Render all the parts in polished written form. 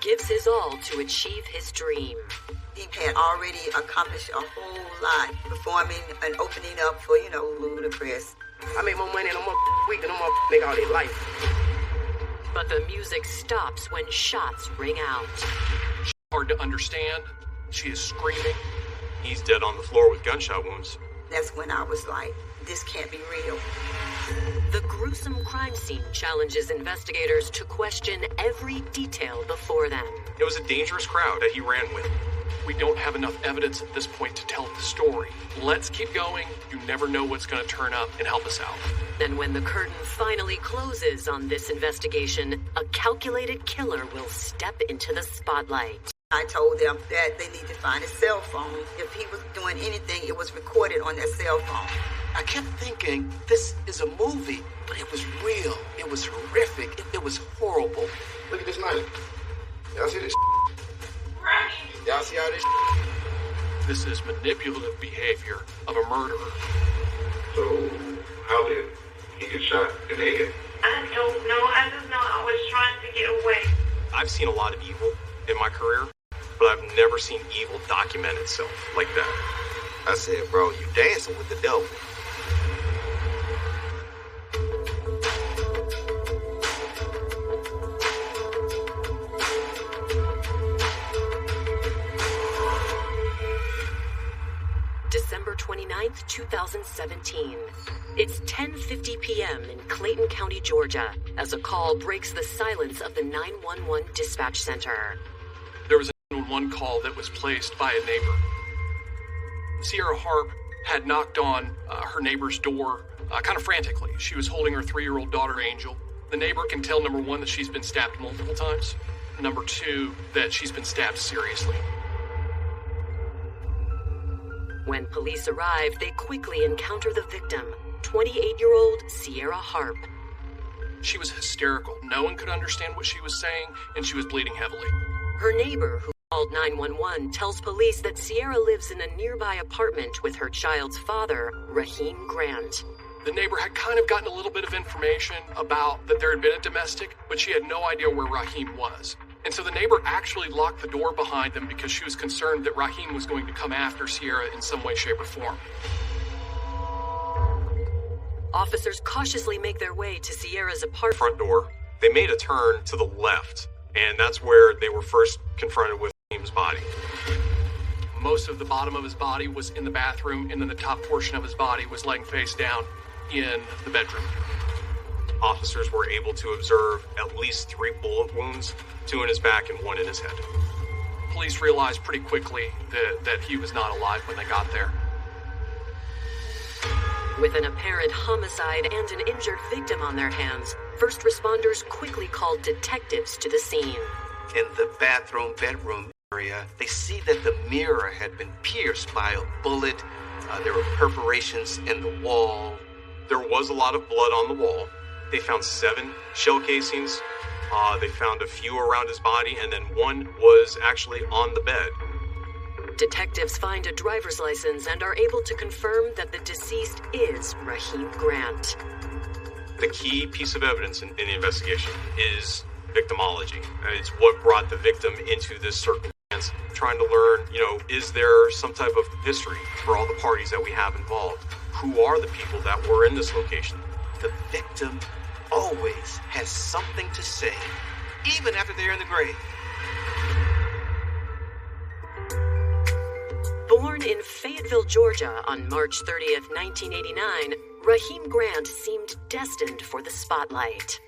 gives his all to achieve his dream. He had already accomplished a whole lot, performing and opening up for, Ludacris. I make more money in a week than a nigga all their life. But the music stops when shots ring out. Hard to understand. She is screaming. He's dead on the floor with gunshot wounds. That's when I was like, this can't be real. The gruesome crime scene challenges investigators to question every detail before them. It was a dangerous crowd that he ran with. We don't have enough evidence at this point to tell the story. Let's keep going. You never know what's going to turn up and help us out. Then when the curtain finally closes on this investigation, a calculated killer will step into the spotlight. I told them that they need to find a cell phone. If he was doing anything, it was recorded on their cell phone. I kept thinking, this is a movie, but it was real. It was horrific. It was horrible. Look at this knife. Y'all see this? Right. Y'all see all this? This is manipulative behavior of a murderer. So, how did he get shot in the head? I don't know. I just know I was trying to get away. I've seen a lot of evil in my career, but I've never seen evil document itself like that. I said, bro, you dancing with the devil. December 29th, 2017. It's 10:50 p.m. in Clayton County, Georgia, as a call breaks the silence of the 911 dispatch center. There was a 911 call that was placed by a neighbor. Ciera Harp had knocked on her neighbor's door kind of frantically. She was holding her 3-year-old daughter, Angel. The neighbor can tell, number one, that she's been stabbed multiple times. Number two, that she's been stabbed seriously. When police arrive, they quickly encounter the victim, 28-year-old Ciera Harp. She was hysterical. No one could understand what she was saying, and she was bleeding heavily. Her neighbor, who called 911, tells police that Ciera lives in a nearby apartment with her child's father, Raheem Grant. The neighbor had kind of gotten a little bit of information about that there had been a domestic, but she had no idea where Raheem was. And so the neighbor actually locked the door behind them because she was concerned that Raheem was going to come after Ciera in some way, shape, or form. Officers cautiously make their way to Ciera's apartment. Front door. They made a turn to the left, and that's where they were first confronted with Raheem's body. Most of the bottom of his body was in the bathroom, and then the top portion of his body was laying face down in the bedroom. Officers were able to observe at least 3 bullet wounds, 2 in his back and 1 in his head. Police realized pretty quickly that he was not alive when they got there. With an apparent homicide and an injured victim on their hands, first responders quickly called detectives to the scene. In the bedroom area, they see that the mirror had been pierced by a bullet. There were perforations in the wall. There was a lot of blood on the wall. They found 7 shell casings. They found a few around his body, and then 1 was actually on the bed. Detectives find a driver's license and are able to confirm that the deceased is Raheem Grant. The key piece of evidence in the investigation is victimology. It's what brought the victim into this circumstance, trying to learn, is there some type of history for all the parties that we have involved? Who are the people that were in this location? The victim always has something to say, even after they're in the grave. Born in Fayetteville, Georgia on March 30th, 1989, Raheem Grant seemed destined for the spotlight.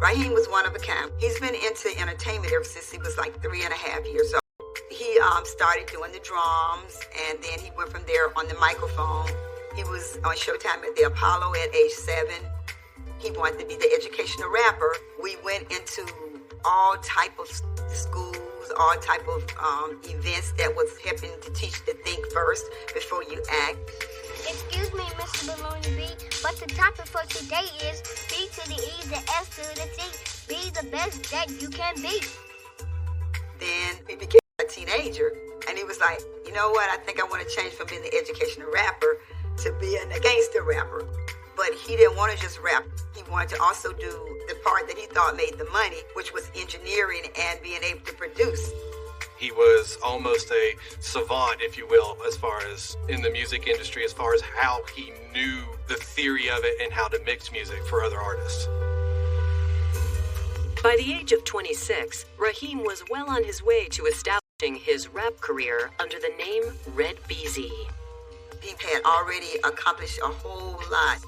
Raheem was one of a kind. He's been into entertainment ever since he was like 3.5 years old. He started doing the drums, and then he went from there on the microphone. He was on Showtime at the Apollo at age 7. He wanted to be the educational rapper. We went into all type of schools, all type of events that was helping to teach to think first before you act. Excuse me, Mr. Baloney B, but the topic for today is B to the E, the S to the T. Be the best that you can be. Then he became a teenager, and he was like, you know what, I think I want to change from being the educational rapper to being a gangster rapper. but he didn't want to just rap. He wanted to also do the part that he thought made the money, which was engineering and being able to produce. He was almost a savant, if you will, as far as in the music industry, as far as how he knew the theory of it and how to mix music for other artists. By the age of 26, Raheem was well on his way to establishing his rap career under the name Red Beezy. He had already accomplished a whole lot,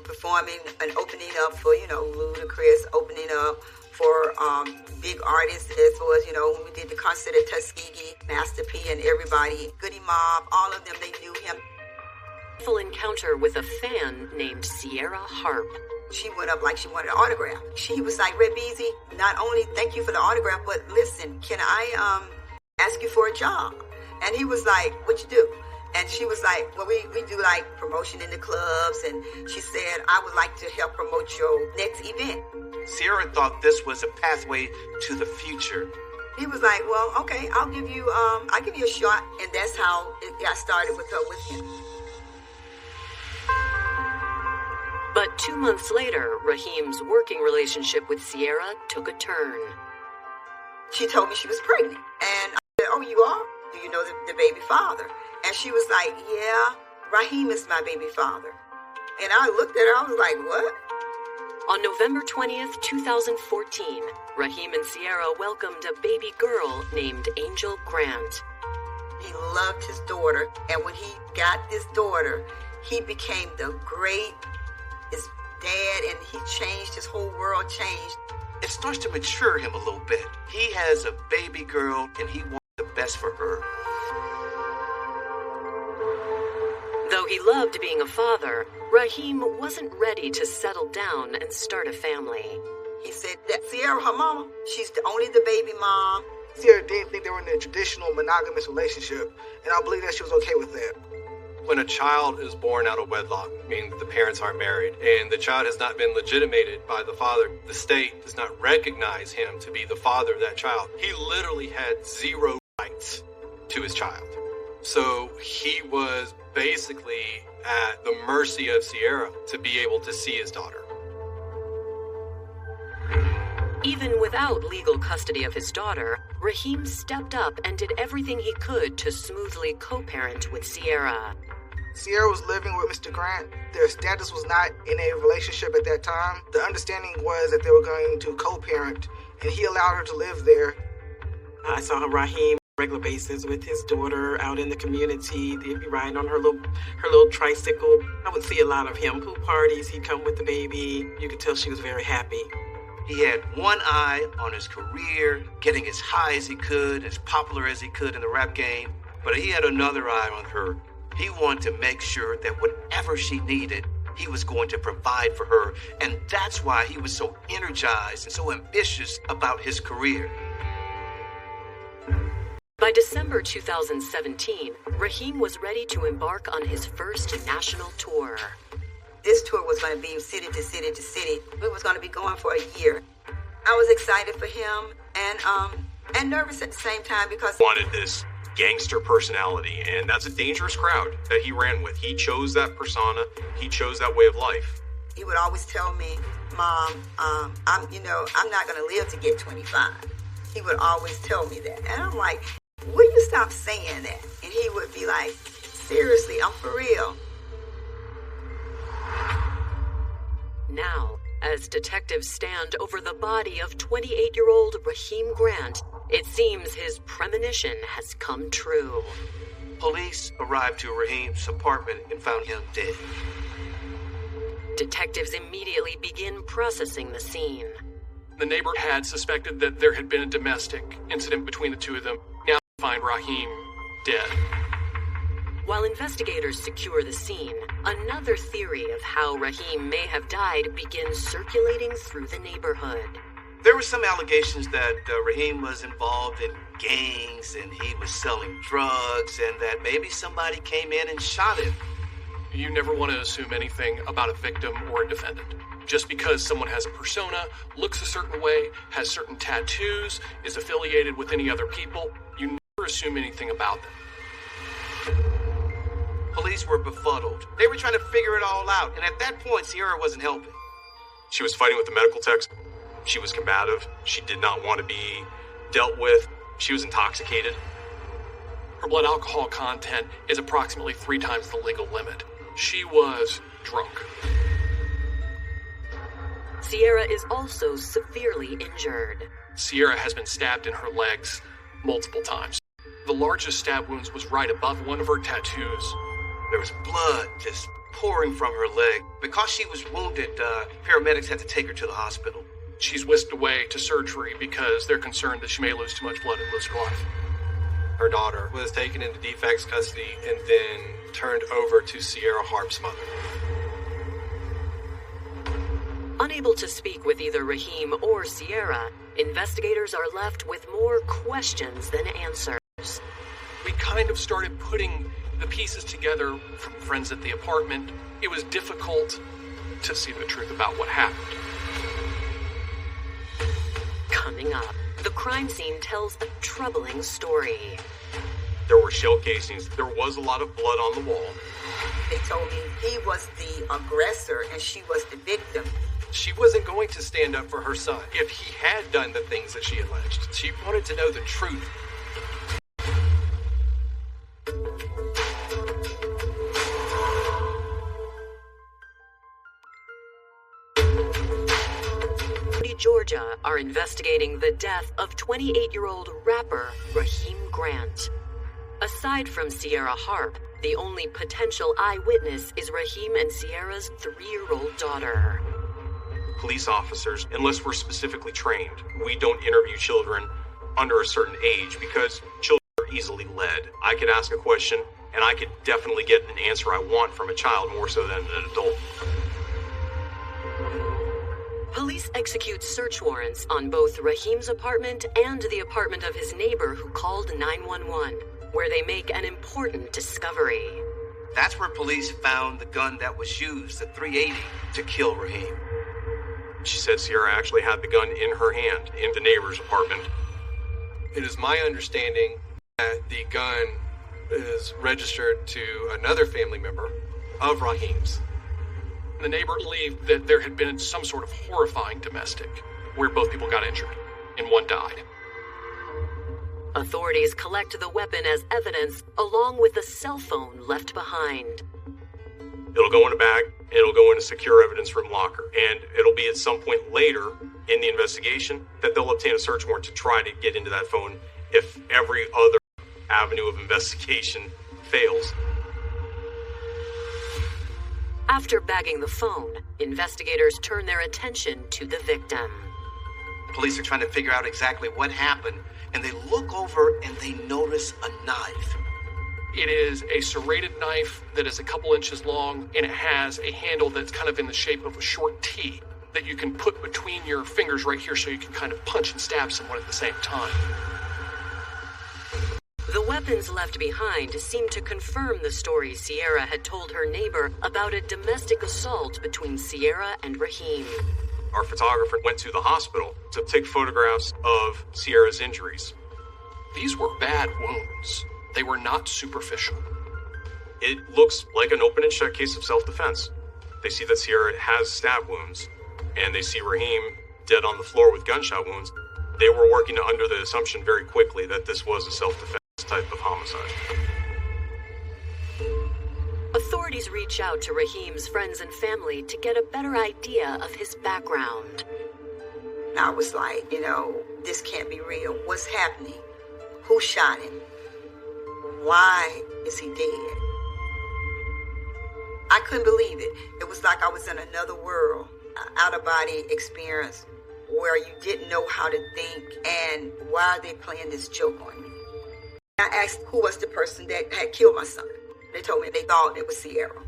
performing and opening up for, Ludacris, opening up for big artists as well as, when we did the concert at Tuskegee, Master P and everybody, Goody Mob, all of them, they knew him. Full encounter with a fan named Ciera Harp. She went up like she wanted an autograph. She was like, Red Beezy, not only thank you for the autograph, but listen, can I ask you for a job? And he was like, what you do? And she was like, well, we do like promotion in the clubs. And she said, I would like to help promote your next event. Ciera thought this was a pathway to the future. He was like, well, okay, I'll give you a shot. And that's how it got started with her, with him. But 2 months later, Raheem's working relationship with Ciera took a turn. She told me she was pregnant. And I said, oh, you are? Do you know the baby father? And she was like, yeah, Raheem is my baby father. And I looked at her, I was like, what? On November 20th, 2014, Raheem and Ciera welcomed a baby girl named Angel Grant. He loved his daughter, and when he got this daughter, he became his dad, and he changed, his whole world changed. It starts to mature him a little bit. He has a baby girl, and he wants the best for her. Though he loved being a father, Raheem wasn't ready to settle down and start a family. He said that Ciera, her mama, she's only the baby mom. Ciera didn't think they were in a traditional monogamous relationship, and I believe that she was okay with that. When a child is born out of wedlock, meaning the parents aren't married, and the child has not been legitimated by the father, the state does not recognize him to be the father of that child. He literally had zero rights to his child. So he was basically at the mercy of Ciera to be able to see his daughter. Even without legal custody of his daughter, Raheem stepped up and did everything he could to smoothly co-parent with Ciera. Ciera was living with Mr. Grant. Their status was not in a relationship at that time. The understanding was that they were going to co-parent, and he allowed her to live there. I saw Raheem on a regular basis with his daughter out in the community. They'd be riding on her little tricycle. I would see a lot of him. Pool parties, he'd come with the baby. You could tell she was very happy. He had one eye on his career, getting as high as he could, as popular as he could in the rap game, but he had another eye on her. He wanted to make sure that whatever she needed, he was going to provide for her, and that's why he was so energized and so ambitious about his career. By December 2017, Raheem was ready to embark on his first national tour. This tour was going to be city to city to city. We was going to be going for a year. I was excited for him and nervous at the same time because He wanted this gangster personality, and that's a dangerous crowd that he ran with. He chose that persona. He chose that way of life. he would always tell me, Mom, I'm not going to live to get 25. He would always tell me that. And I'm like, will you stop saying that? And he would be like, seriously, I'm for real. Now, as detectives stand over the body of 28-year-old Raheem Grant, it seems his premonition has come true. Police arrived to Raheem's apartment and found him dead. Detectives immediately begin processing the scene. The neighbor had suspected that there had been a domestic incident between the two of them. Now they find Raheem dead. While investigators secure the scene, another theory of how Raheem may have died begins circulating through the neighborhood. There were some allegations that Raheem was involved in gangs and he was selling drugs and that maybe somebody came in and shot him. You never want to assume anything about a victim or a defendant. Just because someone has a persona, looks a certain way, has certain tattoos, is affiliated with any other people, you never assume anything about them. Police police were befuddled. They were trying to figure it all out, and at that point, Ciera wasn't helping. She was fighting with the medical techs. She was combative. She did not want to be dealt with. She was intoxicated. Her blood alcohol content is approximately 3 times the legal limit. She was drunk. Ciera is also severely injured. Ciera has been stabbed in her legs multiple times. The largest stab wounds was right above one of her tattoos. There was blood just pouring from her leg. Because she was wounded, paramedics had to take her to the hospital. She's whisked away to surgery because they're concerned that she may lose too much blood and lose her life. Her daughter was taken into defects custody and then turned over to Ciera Harp's mother. Unable to speak with either Raheem or Ciera, investigators are left with more questions than answers. We kind of started putting the pieces together from friends at the apartment. It was difficult to see the truth about what happened. Coming up, the crime scene tells a troubling story. There were shell casings. There was a lot of blood on the wall. They told me he was the aggressor and she was the victim. She wasn't going to stand up for her son if he had done the things that she alleged. She wanted to know the truth. Georgia are investigating the death of 28-year-old rapper Raheem Grant. Aside from Ciera Harp, the only potential eyewitness is Raheem and Ciera's 3-year-old daughter. Police officers, unless we're specifically trained, we don't interview children under a certain age because children are easily led. I could ask a question and I could definitely get an answer I want from a child more so than an adult. Police execute search warrants on both Raheem's apartment and the apartment of his neighbor who called 911, where they make an important discovery. That's where police found the gun that was used, the .380, to kill Raheem. She said Ciera actually had the gun in her hand in the neighbor's apartment. It is my understanding that the gun is registered to another family member of Raheem's. The neighbor believed that there had been some sort of horrifying domestic where both people got injured and one died. Authorities collect the weapon as evidence along with a cell phone left behind. It'll go in a bag, and it'll go in a secure evidence room locker, and it'll be at some point later in the investigation that they'll obtain a search warrant to try to get into that phone if every other avenue of investigation fails. After bagging the phone, investigators turn their attention to the victim. Police are trying to figure out exactly what happened, and they look over and they notice a knife. It is a serrated knife that is a couple inches long, and it has a handle that's kind of in the shape of a short T that you can put between your fingers right here so you can kind of punch and stab someone at the same time. The weapons left behind seem to confirm the story Ciera had told her neighbor about a domestic assault between Ciera and Raheem. Our photographer went to the hospital to take photographs of Ciera's injuries. These were bad wounds. They were not superficial. It looks like an open and shut case of self-defense. They see that Ciera has stab wounds, and they see Raheem dead on the floor with gunshot wounds. They were working under the assumption very quickly that this was a self-defense type of homicide. Authorities reach out to Raheem's friends and family to get a better idea of his background. I was like, this can't be real. What's happening? Who shot him? Why is he dead? I couldn't believe it. It was like I was in another world, an out-of-body experience where you didn't know how to think and why are they playing this joke on me. I asked who was the person that had killed my son. They told me they thought it was Ciera.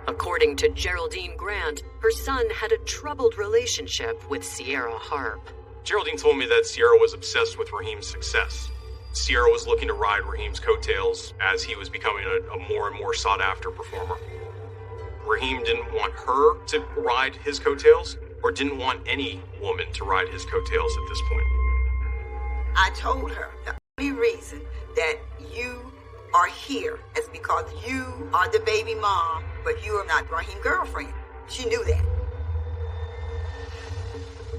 According to Geraldine Grant, her son had a troubled relationship with Ciera Harp. Geraldine told me that Ciera was obsessed with Raheem's success. Ciera was looking to ride Raheem's coattails as he was becoming a more and more sought-after performer. Raheem didn't want her to ride his coattails, or didn't want any woman to ride his coattails at this point. I told her the only reason that you are here is because you are the baby mom, but you are not Raheem's girlfriend. She knew that.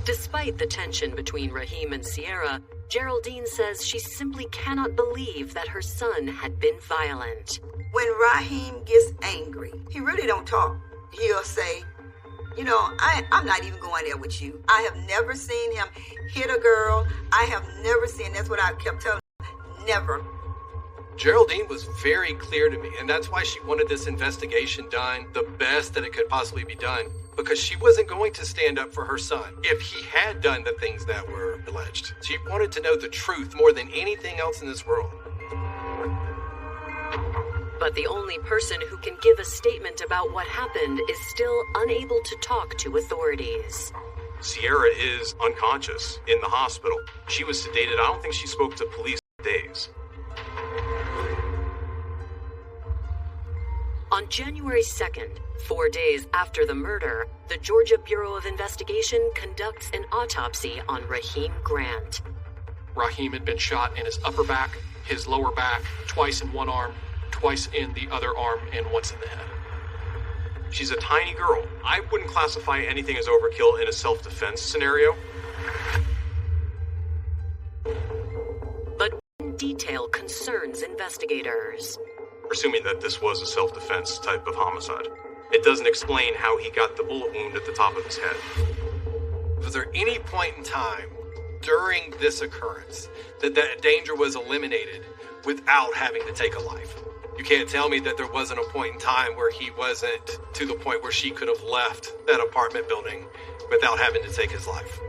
Despite the tension between Raheem and Ciera, Geraldine says she simply cannot believe that her son had been violent. When Raheem gets angry, he really don't talk. He'll say, you know, I'm not even going there with you. I have never seen him hit a girl. I have never seen, that's what I kept telling him, never. Geraldine was very clear to me, and that's why she wanted this investigation done the best that it could possibly be done, because she wasn't going to stand up for her son if he had done the things that were alleged. She wanted to know the truth more than anything else in this world. But the only person who can give a statement about what happened is still unable to talk to authorities. Ciera is unconscious in the hospital. She was sedated. I don't think she spoke to police for days. On January 2nd, 4 days after the murder, the Georgia Bureau of Investigation conducts an autopsy on Raheem Grant. Raheem had been shot in his upper back, his lower back, twice in one arm, twice in the other arm, and once in the head. She's a tiny girl. I wouldn't classify anything as overkill in a self-defense scenario. But one detail concerns investigators. Assuming that this was a self-defense type of homicide. It doesn't explain how he got the bullet wound at the top of his head. Was there any point in time during this occurrence that danger was eliminated without having to take a life? You can't tell me that there wasn't a point in time where he wasn't to the point where she could have left that apartment building without having to take his life.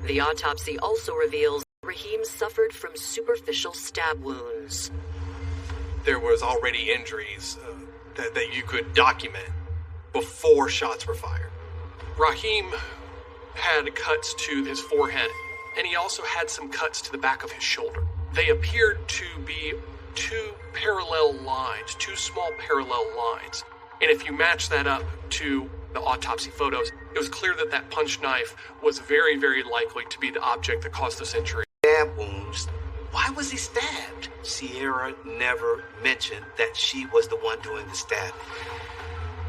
The autopsy also reveals Raheem suffered from superficial stab wounds. There was already injuries that you could document before shots were fired. Raheem had cuts to his forehead, and he also had some cuts to the back of his shoulder. They appeared to be two small parallel lines. And if you match that up to the autopsy photos, it was clear that that punch knife was very, very likely to be the object that caused this injury. Stab wounds. Why was he stabbed? Ciera never mentioned that she was the one doing the stabbing.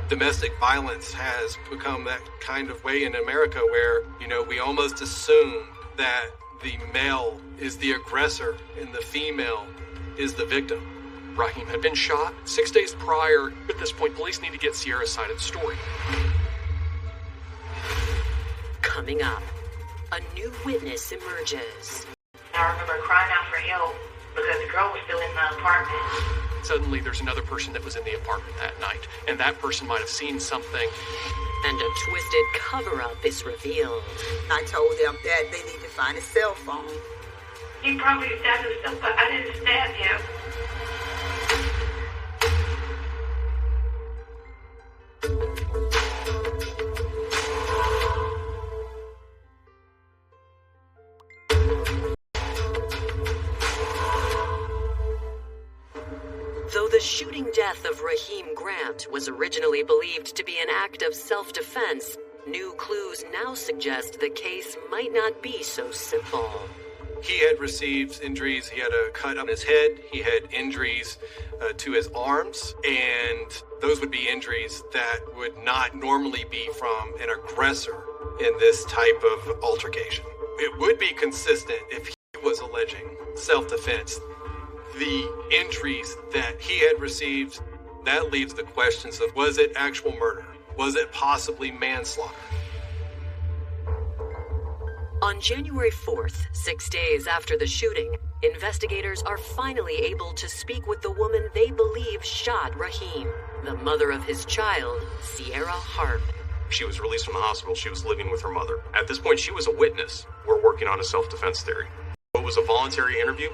Domestic violence has become that kind of way in America where, we almost assume that the male is the aggressor and the female is the victim. Raheem had been shot 6 days prior. At this point, police need to get Ciera's side of the story. Coming up, a new witness emerges. I remember crying out for help because the girl was still in the apartment. Suddenly, there's another person that was in the apartment that night, and that person might have seen something. And a twisted cover-up is revealed. I told them that they need to find a cell phone. He probably stabbed himself, but I didn't stab him. Though the shooting death of Raheem Grant was originally believed to be an act of self-defense, new clues now suggest the case might not be so simple. He had received injuries. He had a cut on his head. He had injuries to his arms, and those would be injuries that would not normally be from an aggressor in this type of altercation. It would be consistent if he was alleging self-defense. The injuries that he had received, that leaves the questions of, was it actual murder? Was it possibly manslaughter? On January 4th, 6 days after the shooting, investigators are finally able to speak with the woman they believe shot Raheem, the mother of his child, Ciera Harp. She was released from the hospital. She was living with her mother. At this point, she was a witness. We're working on a self-defense theory. It was a voluntary interview.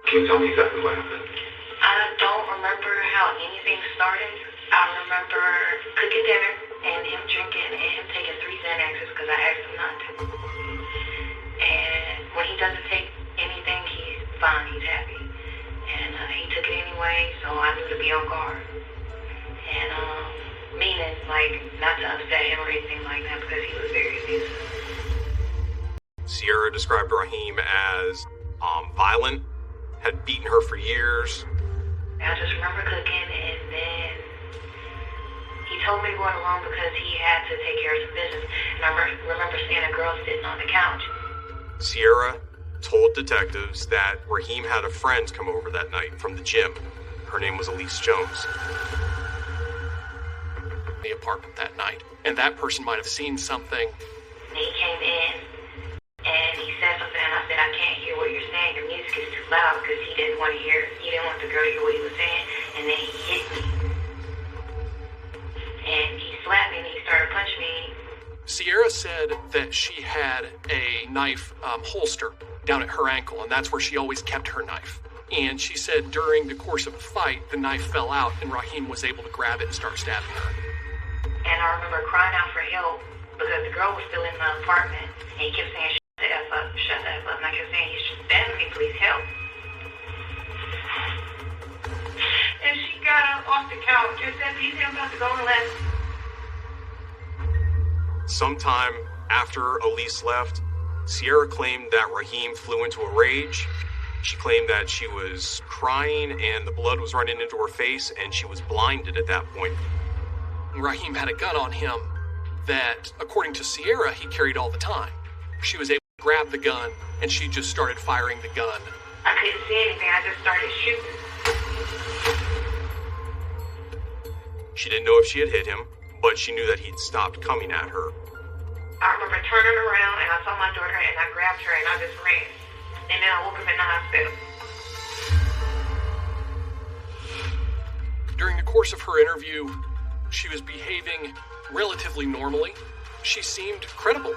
Can you tell me exactly what happened? I don't remember how anything started. I remember cooking dinner and him drinking and him taking 3 Xanaxes because I asked him not to. And when he doesn't take anything, he's fine, he's happy. And he took it anyway, so I knew to be on guard. And meaning, not to upset him or anything like that because he was very abusive. Ciera described Raheem as violent, had beaten her for years. I just remember cooking, and then he told me to go alone because he had to take care of some business. And I remember seeing a girl sitting on the couch. Ciera told detectives that Raheem had a friend come over that night from the gym. Her name was Elise Jones. The apartment that night, and that person might have seen something. He came in, and he said something, and I said, I can't hear what you're saying. Your music is too loud, because he didn't want the girl to hear what he was saying, and then he hit me. And he slapped me, and he started punching me. Ciera said that she had a knife holster down at her ankle, and that's where she always kept her knife. And she said during the course of the fight, the knife fell out, and Raheem was able to grab it and start stabbing her. And I remember crying out for help, because the girl was still in the apartment, and he kept saying, shut the F up, shut the F up, and I kept saying, he's stabbing me, please help. And she got up off the couch and said, "Peace, I'm about to go and let." Sometime after Elise left, Ciera claimed that Raheem flew into a rage. She claimed that she was crying and the blood was running into her face, and she was blinded at that point. Raheem had a gun on him that, according to Ciera, he carried all the time. She was able to grab the gun, and she just started firing the gun. I couldn't see anything, I just started shooting. She didn't know if she had hit him, but she knew that he'd stopped coming at her. I remember turning around, and I saw my daughter, and I grabbed her, and I just ran. And then I woke up in the hospital. During the course of her interview, she was behaving relatively normally. She seemed credible.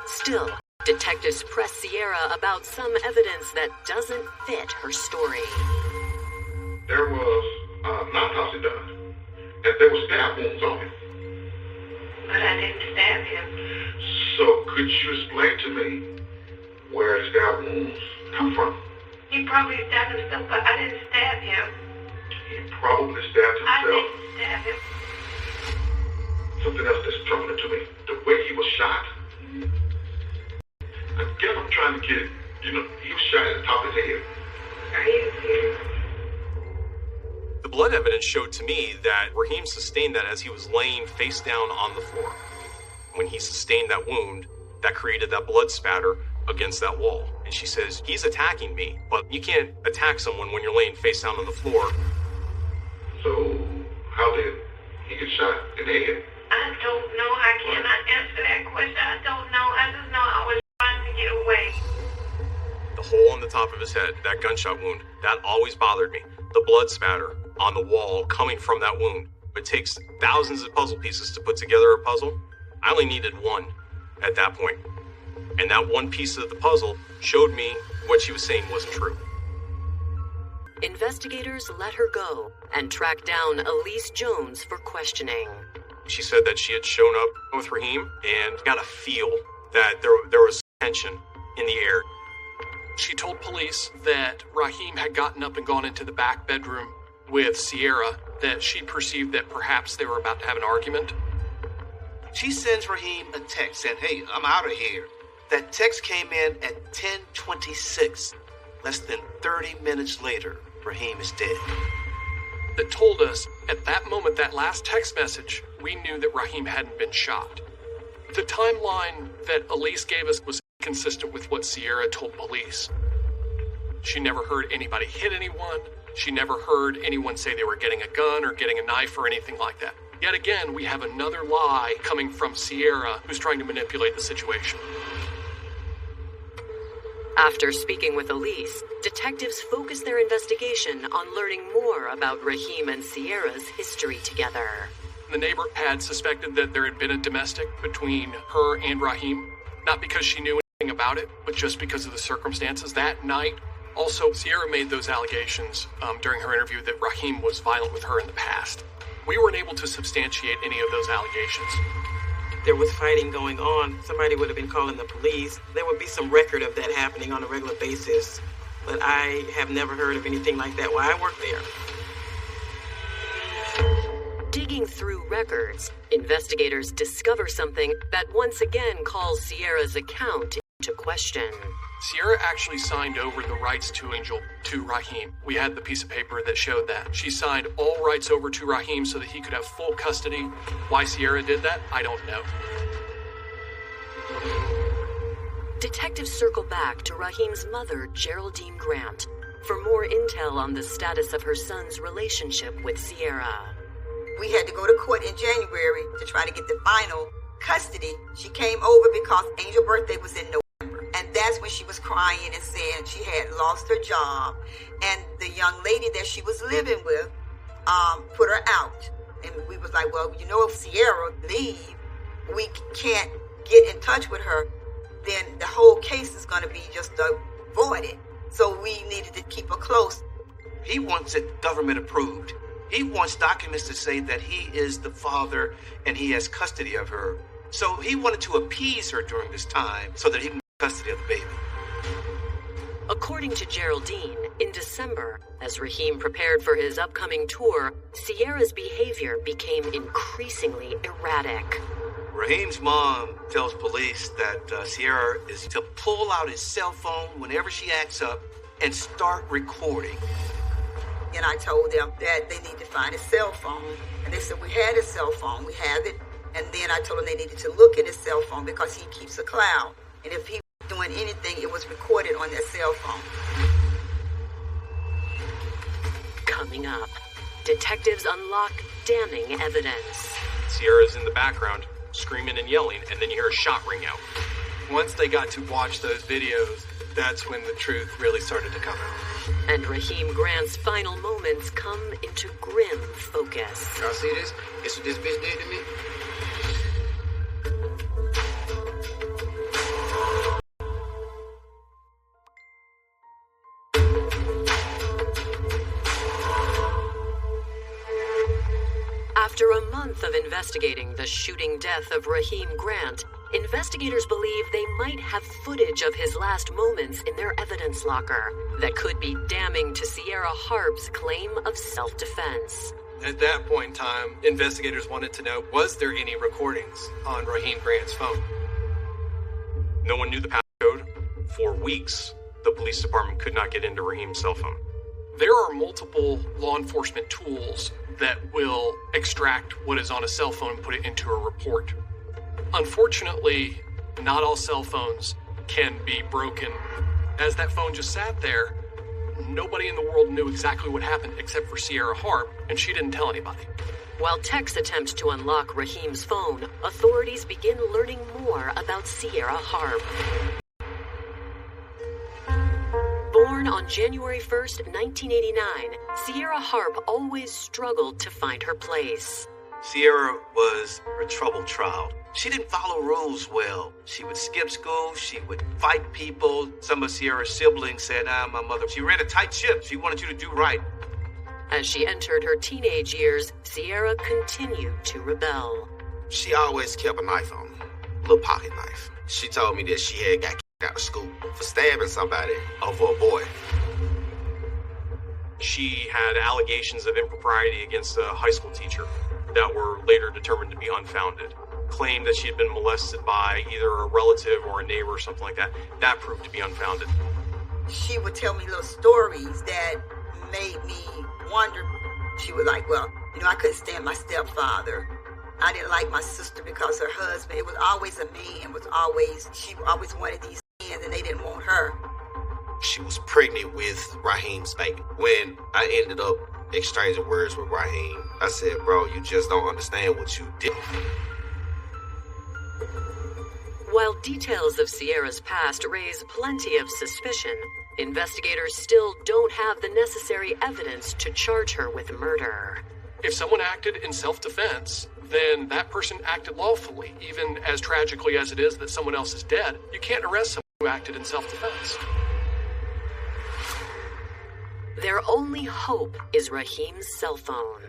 Still, detectives press Ciera about some evidence that doesn't fit her story. There was an autopsy done, and there were stab wounds on him. But I didn't stab him. So could you explain to me where his stab wounds come from? He probably stabbed himself, but I didn't stab him. He probably stabbed I himself. didn't stab him. Something else that's troubling to me, the way he was shot. I guess I'm trying to get, he was shot at the top of his head. Are you serious? The blood evidence showed to me that Raheem sustained that as he was laying face down on the floor. When he sustained that wound, that created that blood spatter against that wall. And she says, he's attacking me, but you can't attack someone when you're laying face down on the floor. So, how did he get shot in the head? I don't know. I cannot answer that question. I don't know. I just know I was trying to get away. The hole in the top of his head, that gunshot wound, that always bothered me. The blood spatter on the wall coming from that wound. It takes thousands of puzzle pieces to put together a puzzle. I only needed one at that point. And that one piece of the puzzle showed me what she was saying wasn't true. Investigators let her go and tracked down Elise Jones for questioning. She said that she had shown up with Raheem and got a feel that there was tension in the air. She told police that Raheem had gotten up and gone into the back bedroom with Ciera, that she perceived that perhaps they were about to have an argument. She sends Raheem a text saying, "Hey, I'm out of here." That text came in at 10:26. Less than 30 minutes later, Raheem is dead. That told us, at that moment, that last text message, we knew that Raheem hadn't been shot. The timeline that Elise gave us was consistent with what Ciera told police. She never heard anybody hit anyone. She never heard anyone say they were getting a gun or getting a knife or anything like that. Yet again, we have another lie coming from Ciera, who's trying to manipulate the situation. After speaking with Elise, detectives focused their investigation on learning more about Raheem and Ciera's history together. The neighbor had suspected that there had been a domestic between her and Raheem, not because she knew anything about it, but just because of the circumstances that night. Also, Ciera made those allegations during her interview that Raheem was violent with her in the past. We weren't able to substantiate any of those allegations. There was fighting going on. Somebody would have been calling the police. There would be some record of that happening on a regular basis. But I have never heard of anything like that while I worked there. Digging through records, investigators discover something that once again calls Ciera's account into question. Ciera actually signed over the rights to Angel to Raheem. We had the piece of paper that showed that. She signed all rights over to Raheem so that he could have full custody. Why Ciera did that, I don't know. Detectives circle back to Raheem's mother, Geraldine Grant, for more intel on the status of her son's relationship with Ciera. We had to go to court in January to try to get the final custody. She came over because Angel's birthday was in November. And that's when she was crying and saying she had lost her job. And the young lady that she was living with put her out. And we was like, well, you know, if Ciera leave, we can't get in touch with her, then the whole case is going to be just avoided. So we needed to keep her close. He wants it government approved. He wants documents to say that he is the father and he has custody of her. So he wanted to appease her during this time so that he can get custody of the baby. According to Geraldine, in December, as Raheem prepared for his upcoming tour, Ciera's behavior became increasingly erratic. Raheem's mom tells police that Ciera is to pull out his cell phone whenever she acts up and start recording. And I told them that they need to find his cell phone. And they said, we had his cell phone, we have it. And then I told them they needed to look at his cell phone because he keeps a cloud. And if he was doing anything, it was recorded on that cell phone. Coming up, detectives unlock damning evidence. Ciera's in the background, screaming and yelling, and then you hear a shot ring out. Once they got to watch those videos, that's when the truth really started to come out. And Raheem Grant's final moments come into grim focus. Y'all see this? It's what this bitch did to me. After a month of investigating the shooting death of Raheem Grant, investigators believe they might have footage of his last moments in their evidence locker that could be damning to Ciera Harp's claim of self-defense. At that point in time, investigators wanted to know, was there any recordings on Raheem Grant's phone? No one knew the passcode. For weeks, the police department could not get into Raheem's cell phone. There are multiple law enforcement tools that will extract what is on a cell phone and put it into a report. Unfortunately, not all cell phones can be broken. As that phone just sat there, nobody in the world knew exactly what happened except for Ciera Harp, and she didn't tell anybody. While techs attempt to unlock Raheem's phone, authorities begin learning more about Ciera Harp. Born on January 1st, 1989, Ciera Harp always struggled to find her place. Ciera was a troubled child. She didn't follow rules well. She would skip school. She would fight people. Some of Ciera's siblings said, my mother, she ran a tight ship. She wanted you to do right. As she entered her teenage years, Ciera continued to rebel. She always kept a knife on me, a little pocket knife. She told me that she had got kicked out of school for stabbing somebody over a boy. She had allegations of impropriety against a high school teacher that were later determined to be unfounded. Claimed that she had been molested by either a relative or a neighbor or something like that. That proved to be unfounded. She would tell me little stories that made me wonder. She was like, well, I couldn't stand my stepfather. I didn't like my sister because her husband, it was always a man, she always wanted these men and they didn't want her. She was pregnant with Raheem's baby. When I ended up exchanging words with Raheem, I said, bro, you just don't understand what you did. While details of Ciera's past raise plenty of suspicion, investigators still don't have the necessary evidence to charge her with murder. If someone acted in self-defense, then that person acted lawfully. Even as tragically as it is that someone else is dead, you can't arrest someone who acted in self-defense. Their only hope is Raheem's cell phone.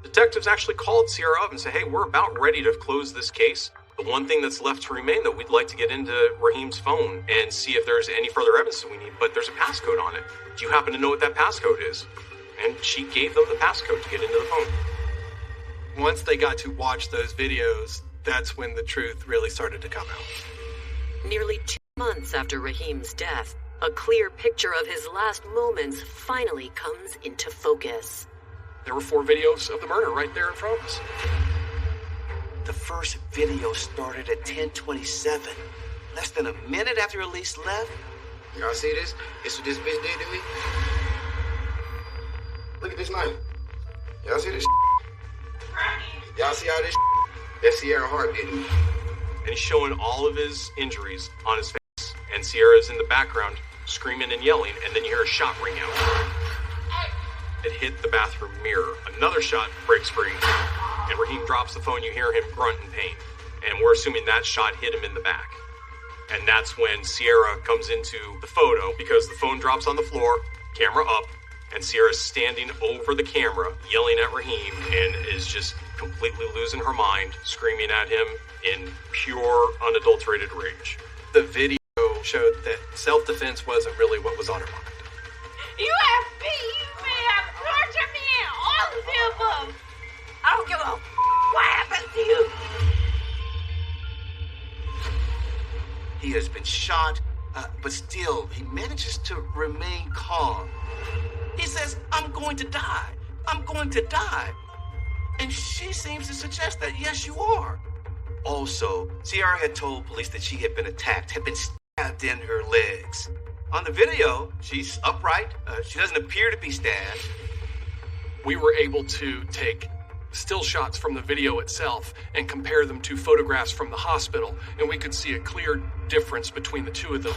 Detectives actually called Ciera up and said, hey, we're about ready to close this case. The one thing that's left to remain, though, we'd like to get into Raheem's phone and see if there's any further evidence that we need, but there's a passcode on it. Do you happen to know what that passcode is? And she gave them the passcode to get into the phone. Once they got to watch those videos, that's when the truth really started to come out. Nearly 2 months months after Raheem's death, a clear picture of his last moments finally comes into focus. There were 4 videos of the murder right there in front of us. The first video started at 10:27. Less than a minute after Elise left. Y'all see this? This what this bitch did to me? Look at this knife. Y'all see this? Y'all see all this? That's Ciera Harp did me. And he's showing all of his injuries on his face. And Ciera's in the background screaming and yelling, and then you hear a shot ring out. It hit the bathroom mirror. Another shot breaks free, and Raheem drops the phone. You hear him grunt in pain. And we're assuming that shot hit him in the back. And that's when Ciera comes into the photo, because the phone drops on the floor, camera up, and Ciera's standing over the camera, yelling at Raheem, and is just completely losing her mind, screaming at him in pure, unadulterated rage. The video showed that self-defense wasn't really what was on her mind. You have beaten me, have tortured me, and all of the above. I don't give a what happened to you. He has been shot, but still, he manages to remain calm. He says, I'm going to die. I'm going to die. And she seems to suggest that, yes, you are. Also, Ciera had told police that she had been attacked, had been stabbed in her legs. On the video, she's upright. She doesn't appear to be stabbed. We were able to take still shots from the video itself and compare them to photographs from the hospital, and we could see a clear difference between the two of them.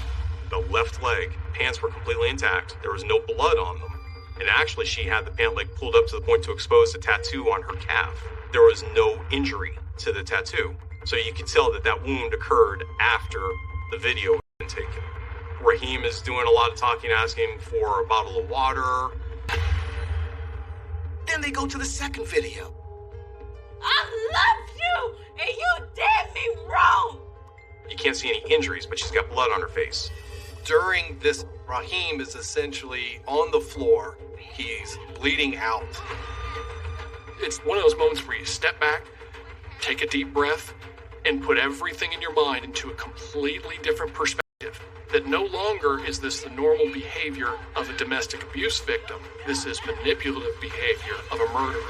The left leg, pants were completely intact. There was no blood on them. And actually, she had the pant leg pulled up to the point to expose the tattoo on her calf. There was no injury to the tattoo. So you could tell that that wound occurred after the video had been taken. Raheem is doing a lot of talking, asking for a bottle of water. Then they go to the second video. I loved you, and you did me wrong. You can't see any injuries, but she's got blood on her face. During this, Raheem is essentially on the floor. He's bleeding out. It's one of those moments where you step back, take a deep breath, and put everything in your mind into a completely different perspective. That no longer is this the normal behavior of a domestic abuse victim. This is manipulative behavior of a murderer.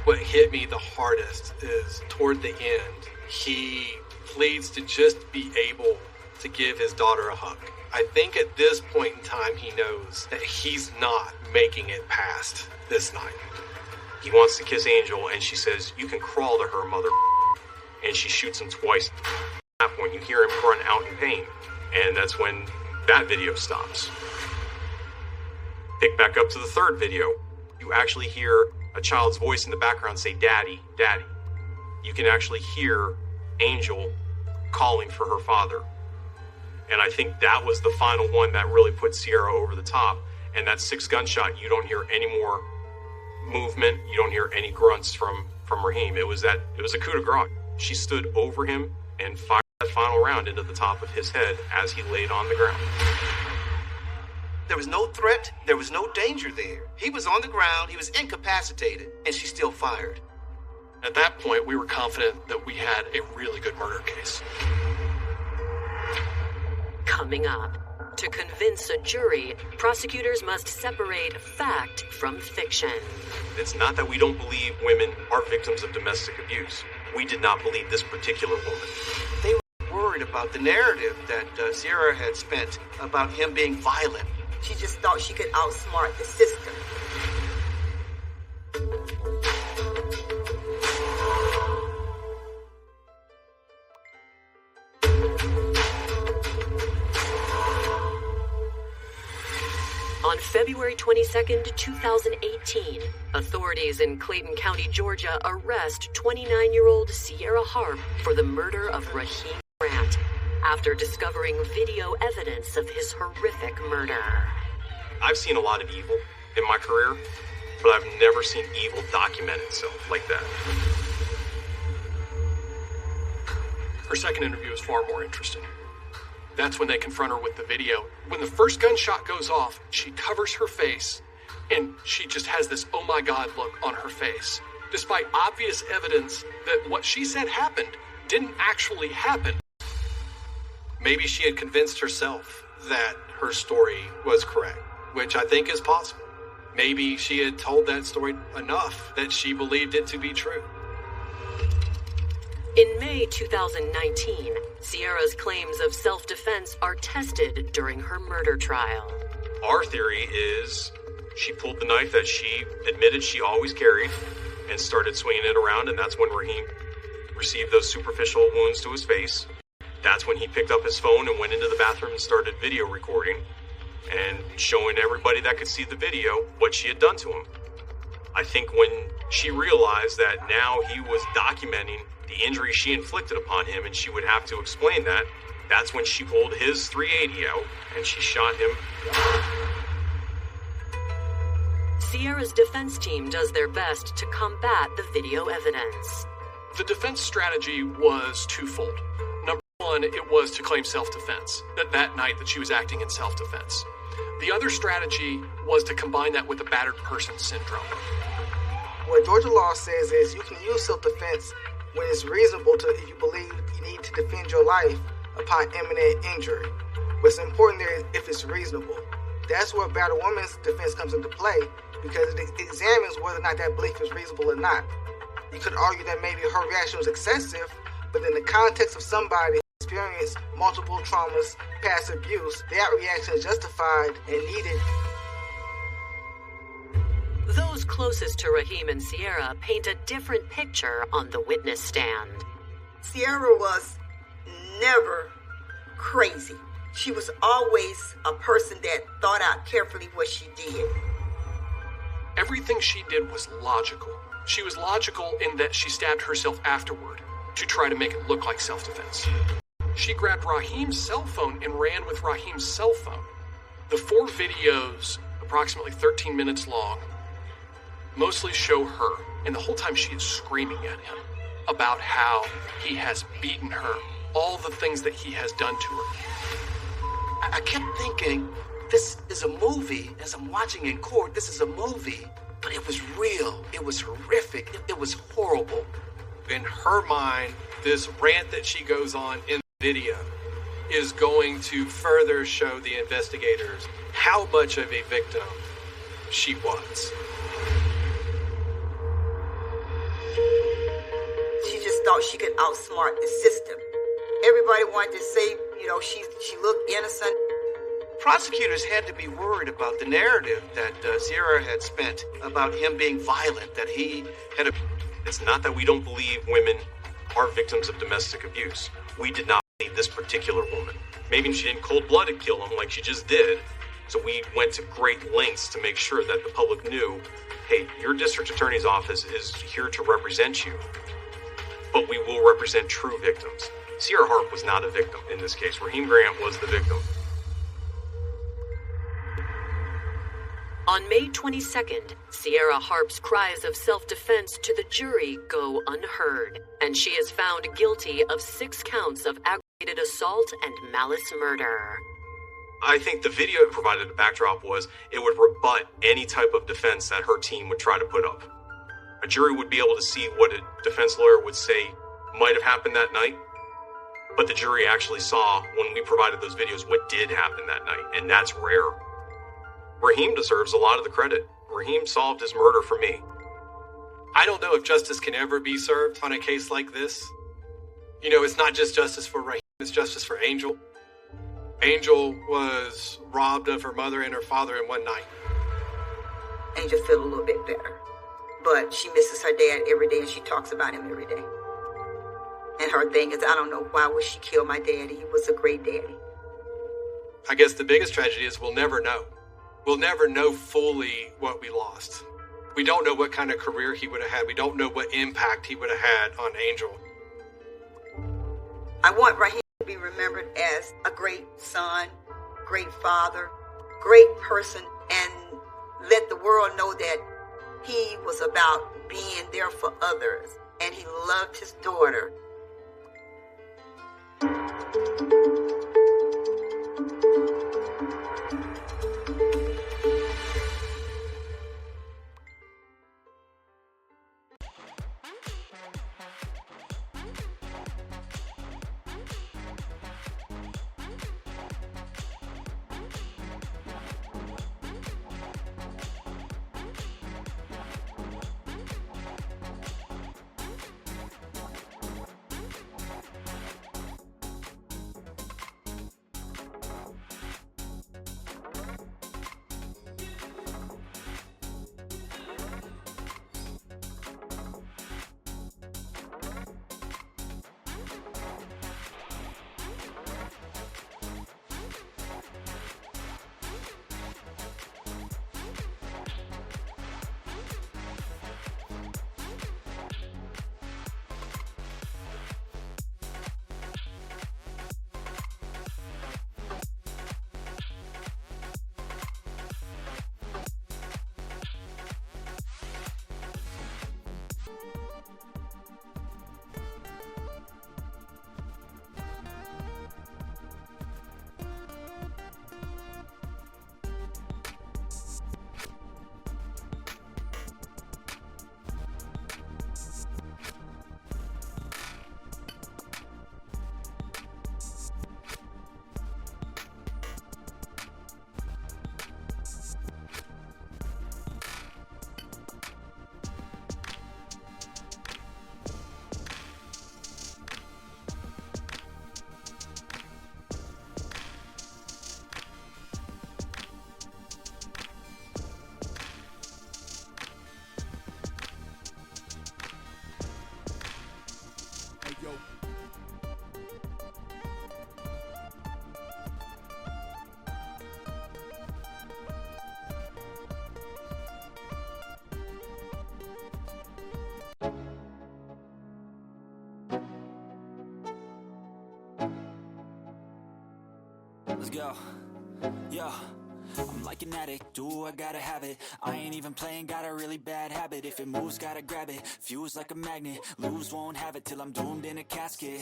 What hit me the hardest is toward the end, he pleads to just be able to give his daughter a hug. I think at this point in time, he knows that he's not making it past this night. He wants to kiss Angel, and she says, you can crawl to her, mother. And she shoots him twice. At that point, you hear him grunt out in pain. And that's when that video stops. Pick back up to the third video. You actually hear a child's voice in the background say, Daddy, Daddy. You can actually hear Angel calling for her father. And I think that was the final one that really put Ciera over the top. And that 6th gunshot, you don't hear any more movement. You don't hear any grunts from Raheem. It was a coup de grace. She stood over him and fired that final round into the top of his head as he laid on the ground. There was no threat. There was no danger there. He was on the ground. He was incapacitated. And she still fired. At that point, we were confident that we had a really good murder case. Coming up, to convince a jury, prosecutors must separate fact from fiction. It's not that we don't believe women are victims of domestic abuse. We did not believe this particular woman. They were worried about the narrative that Ciera had spent about him being violent. She just thought she could outsmart the system. On February 22nd, 2018, authorities in Clayton County, Georgia arrest 29-year-old Ciera Harp for the murder of Raheem Grant after discovering video evidence of his horrific murder. I've seen a lot of evil in my career, but I've never seen evil document itself like that. Her second interview is far more interesting. That's when they confront her with the video. When the first gunshot goes off, she covers her face, and she just has this oh my God look on her face. Despite obvious evidence that what she said happened didn't actually happen. Maybe she had convinced herself that her story was correct, which I think is possible. Maybe she had told that story enough that she believed it to be true. In May 2019, Ciera's claims of self-defense are tested during her murder trial. Our theory is she pulled the knife that she admitted she always carried and started swinging it around, and that's when Raheem received those superficial wounds to his face. That's when he picked up his phone and went into the bathroom and started video recording and showing everybody that could see the video what she had done to him. I think when she realized that now he was documenting the injury she inflicted upon him and she would have to explain that, that's when she pulled his .380 out and she shot him. Ciera's defense team does their best to combat the video evidence. The defense strategy was twofold. Number one, it was to claim self-defense, that night that she was acting in self-defense. The other strategy was to combine that with the battered person syndrome. What Georgia law says is you can use self-defense when it's reasonable to, if you believe you need to defend your life upon imminent injury. What's important there is if it's reasonable. That's where a battered woman's defense comes into play, because it examines whether or not that belief is reasonable or not. You could argue that maybe her reaction was excessive, but in the context of somebody who experienced multiple traumas, past abuse, that reaction is justified and needed. Those closest to Raheem and Ciera paint a different picture on the witness stand. Ciera was never crazy. She was always a person that thought out carefully what she did. Everything she did was logical. She was logical in that she stabbed herself afterward to try to make it look like self-defense. She grabbed Raheem's cell phone and ran with Raheem's cell phone. The 4 videos, approximately 13 minutes long, mostly show her, and the whole time she is screaming at him about how he has beaten her, all the things that he has done to her. I kept thinking, this is a movie. As I'm watching in court, this is a movie. But it was real. It was horrific. It was horrible. In her mind, this rant that she goes on in the video is going to further show the investigators how much of a victim she was. She just thought she could outsmart the system. Everybody wanted to say, she looked innocent. Prosecutors had to be worried about the narrative that Ciera had spent about him being violent, that he had a... It's not that we don't believe women are victims of domestic abuse. We did not believe this particular woman. Maybe she didn't cold-blooded kill him like she just did. So we went to great lengths to make sure that the public knew, hey, your district attorney's office is here to represent you, but we will represent true victims. Ciera Harp was not a victim in this case. Raheem Grant was the victim. On May 22nd, Ciera Harp's cries of self-defense to the jury go unheard, and she is found guilty of 6 counts of aggravated assault and malice murder. I think the video provided a backdrop was it would rebut any type of defense that her team would try to put up. A jury would be able to see what a defense lawyer would say might have happened that night, but the jury actually saw, when we provided those videos, what did happen that night, and that's rare. Raheem deserves a lot of the credit. Raheem solved his murder for me. I don't know if justice can ever be served on a case like this. It's not just justice for Raheem, it's justice for Angel. Angel was robbed of her mother and her father in one night. Angel feel a little bit better. But she misses her dad every day and she talks about him every day. And her thing is, I don't know, why would she kill my daddy? He was a great daddy. I guess the biggest tragedy is we'll never know. We'll never know fully what we lost. We don't know what kind of career he would have had. We don't know what impact he would have had on Angel. I want Raheem to be remembered as a great son, great father, great person, and let the world know that he was about being there for others, and he loved his daughter. Let's go. Yo, I'm like an addict, do I gotta have it. I ain't even playing, got a really bad habit. If it moves, gotta grab it, fuse like a magnet. Lose, won't have it till I'm doomed in a casket.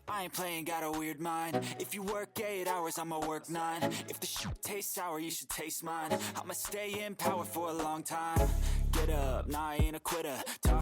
I ain't playing, got a weird mind. If you work 8 hours, I'ma work 9. If the shoot tastes sour, you should taste mine. I'ma stay in power for a long time. Get up, nah, I ain't a quitter. Talk